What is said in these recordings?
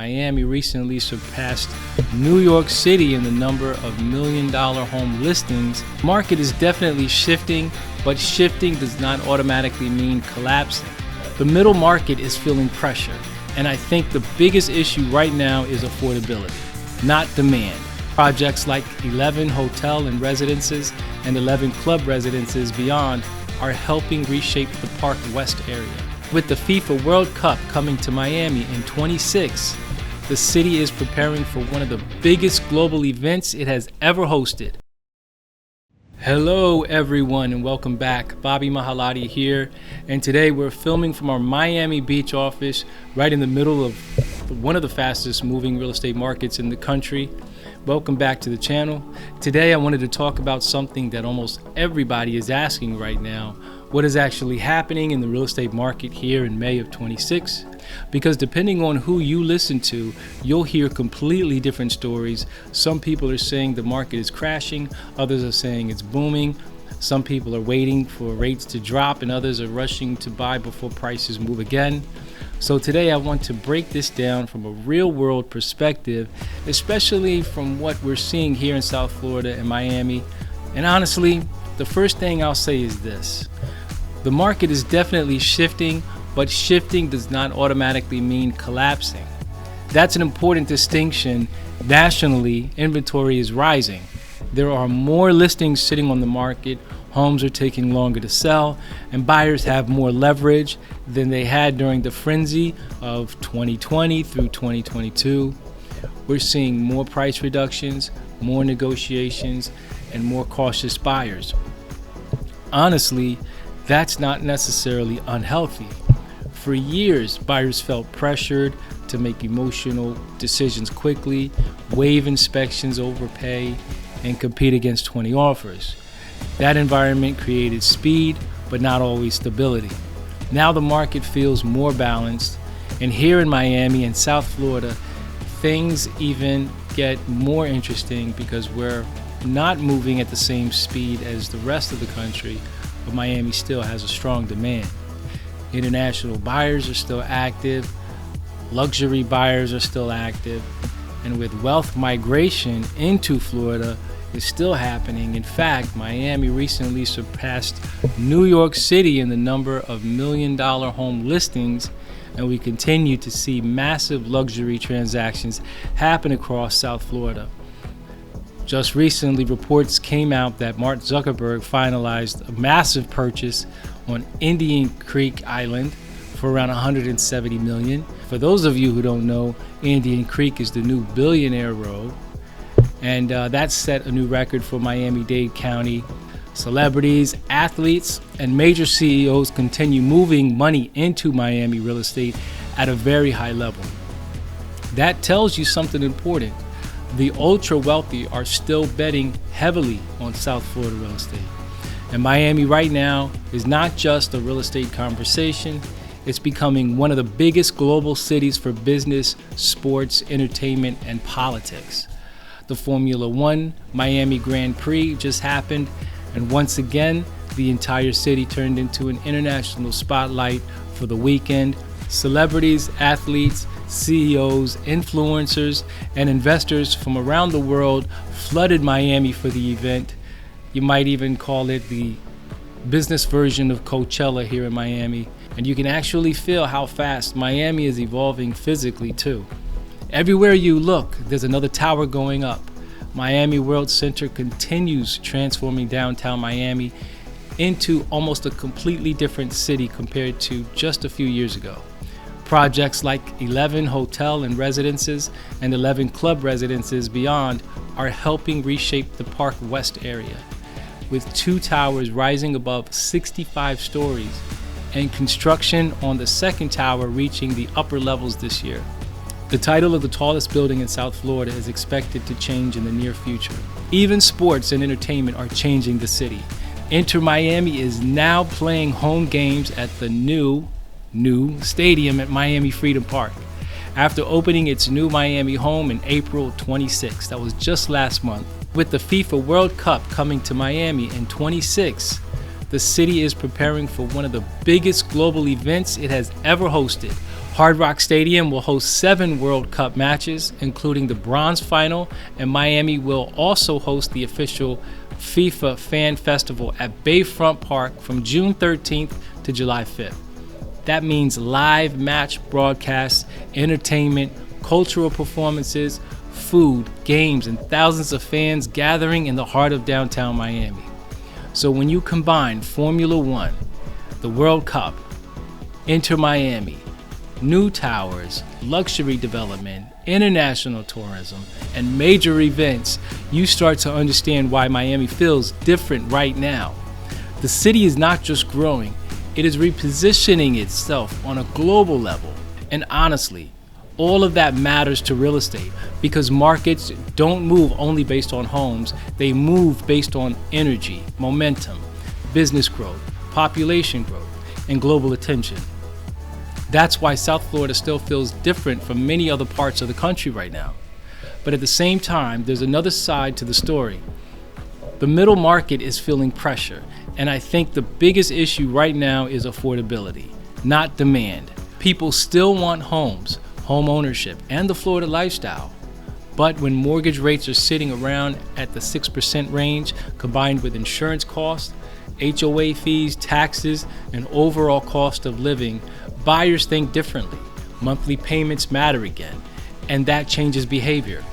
Miami recently surpassed New York City in the number of million-dollar home listings. The market is definitely shifting, but shifting does not automatically mean collapsing. The middle market is feeling pressure, and I think the biggest issue right now is affordability, not demand. Projects like 11 hotel and residences and 11 club residences beyond are helping reshape the Park West area. With the FIFA World Cup coming to Miami in 26, the city is preparing for one of the biggest global events it has ever hosted. Hello everyone and welcome back. Bobby Mahalati here, and today we're filming from our Miami Beach office right in the middle of one of the fastest moving real estate markets in the country. Welcome back to the channel. Today I wanted to talk about something that almost everybody is asking right now: what is actually happening in the real estate market here in May of 26? Because depending on who you listen to, you'll hear completely different stories. Some people are saying the market is crashing, others are saying it's booming. Some people are waiting for rates to drop, and others are rushing to buy before prices move again. So today I want to break this down from a real world perspective, especially from what we're seeing here in South Florida and Miami. And honestly, the first thing I'll say is this: the market is definitely shifting, but shifting does not automatically mean collapsing. That's an important distinction. Nationally, inventory is rising. There are more listings sitting on the market, homes are taking longer to sell, and buyers have more leverage than they had during the frenzy of 2020 through 2022. We're seeing more price reductions, more negotiations, and more cautious buyers. Honestly, that's not necessarily unhealthy. For years, buyers felt pressured to make emotional decisions quickly, waive inspections, overpay, and compete against 20 offers. That environment created speed, but not always stability. Now the market feels more balanced, and here in Miami and South Florida, things even get more interesting because we're not moving at the same speed as the rest of the country, but Miami still has a strong demand. International buyers are still active, luxury buyers are still active, and with wealth migration into Florida is still happening. In fact, Miami recently surpassed New York City in the number of million-dollar home listings, and we continue to see massive luxury transactions happen across South Florida. Just recently, reports came out that Mark Zuckerberg finalized a massive purchase on Indian Creek Island for around $170 million. For those of you who don't know, Indian Creek is the new billionaire row, and that set a new record for Miami-Dade County. Celebrities, athletes, and major CEOs continue moving money into Miami real estate at a very high level. That tells you something important. The ultra wealthy are still betting heavily on South Florida real estate. And Miami right now is not just a real estate conversation, it's becoming one of the biggest global cities for business, sports, entertainment, and politics. The Formula One Miami Grand Prix just happened, and once again, the entire city turned into an international spotlight for the weekend. Celebrities, athletes, CEOs, influencers, and investors from around the world flooded Miami for the event. You might even call it the business version of Coachella here in Miami. And you can actually feel how fast Miami is evolving physically too. Everywhere you look, there's another tower going up. Miami World Center continues transforming downtown Miami into almost a completely different city compared to just a few years ago. Projects like 11 hotel and residences and 11 club residences beyond are helping reshape the Park West area, with 2 towers rising above 65 stories and construction on the second tower reaching the upper levels this year. The title of the tallest building in South Florida is expected to change in the near future. Even sports and entertainment are changing the city. Inter Miami is now playing home games at the new stadium at Miami Freedom Park, after opening its new Miami home in April 26. That was just last month. With the FIFA World Cup coming to Miami in 26, the city is preparing for one of the biggest global events it has ever hosted. Hard Rock Stadium will host 7 World Cup matches, including the Bronze Final, and Miami will also host the official FIFA Fan Festival at Bayfront Park from June 13th to July 5th. That means live match broadcasts, entertainment, cultural performances, food, games, and thousands of fans gathering in the heart of downtown Miami. So when you combine Formula One, the World Cup, Inter Miami, new towers, luxury development, international tourism, and major events, you start to understand why Miami feels different right now. The city is not just growing, it is repositioning itself on a global level. And honestly, all of that matters to real estate because markets don't move only based on homes, they move based on energy, momentum, business growth, population growth, and global attention. That's why South Florida still feels different from many other parts of the country right now. But at the same time, there's another side to the story. The middle market is feeling pressure, and I think the biggest issue right now is affordability, not demand. People still want homes, home ownership, and the Florida lifestyle. But when mortgage rates are sitting around at the 6% range, combined with insurance costs, HOA fees, taxes, and overall cost of living, buyers think differently. Monthly payments matter again, and that changes behavior.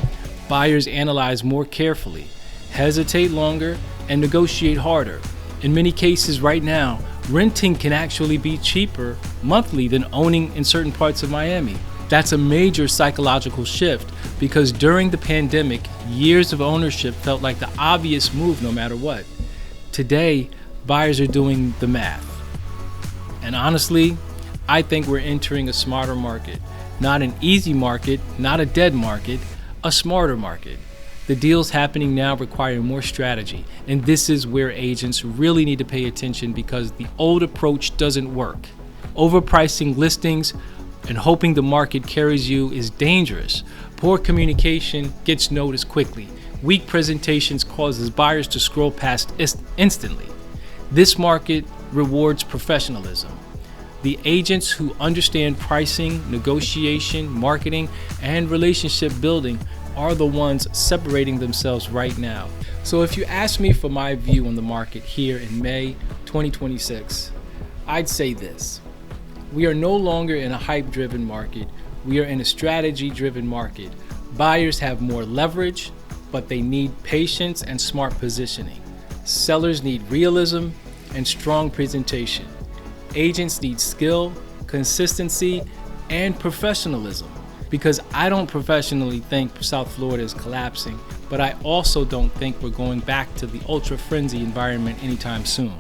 Buyers analyze more carefully, hesitate longer, and negotiate harder. In many cases right now, renting can actually be cheaper monthly than owning in certain parts of Miami. That's a major psychological shift because during the pandemic, years of ownership felt like the obvious move no matter what. Today, buyers are doing the math. And honestly, I think we're entering a smarter market. Not an easy market, not a dead market, a smarter market. The deals happening now require more strategy, and this is where agents really need to pay attention because the old approach doesn't work. Overpricing listings and hoping the market carries you is dangerous. Poor communication gets noticed quickly. Weak presentations causes buyers to scroll past instantly. This market rewards professionalism. The agents who understand pricing, negotiation, marketing, and relationship building are the ones separating themselves right now. So if you ask me for my view on the market here in May 2026, I'd say this. We are no longer in a hype-driven market. We are in a strategy-driven market. Buyers have more leverage, but they need patience and smart positioning. Sellers need realism and strong presentation. Agents need skill, consistency, and professionalism. Because I don't professionally think South Florida is collapsing, but I also don't think we're going back to the ultra frenzy environment anytime soon.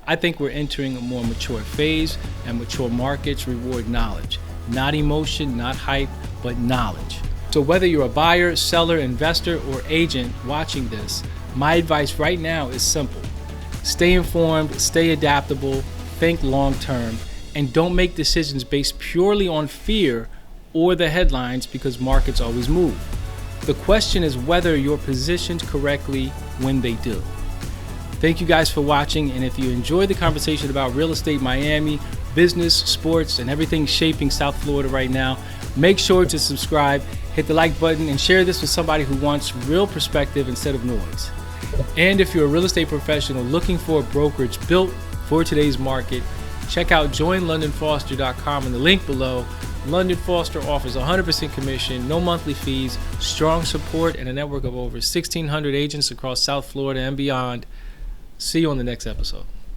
I think we're entering a more mature phase, and mature markets reward knowledge. Not emotion, not hype, but knowledge. So whether you're a buyer, seller, investor, or agent watching this, my advice right now is simple. Stay informed, stay adaptable, think long term, and don't make decisions based purely on fear or the headlines because markets always move. The question is whether you're positioned correctly when they do. Thank you guys for watching, and if you enjoyed the conversation about real estate Miami, business, sports, and everything shaping South Florida right now, make sure to subscribe, hit the like button, and share this with somebody who wants real perspective instead of noise. And if you're a real estate professional looking for a brokerage built for today's market, check out joinlondonfoster.com in the link below. London Foster offers 100% commission, no monthly fees, strong support, and a network of over 1,600 agents across South Florida and beyond. See you on the next episode.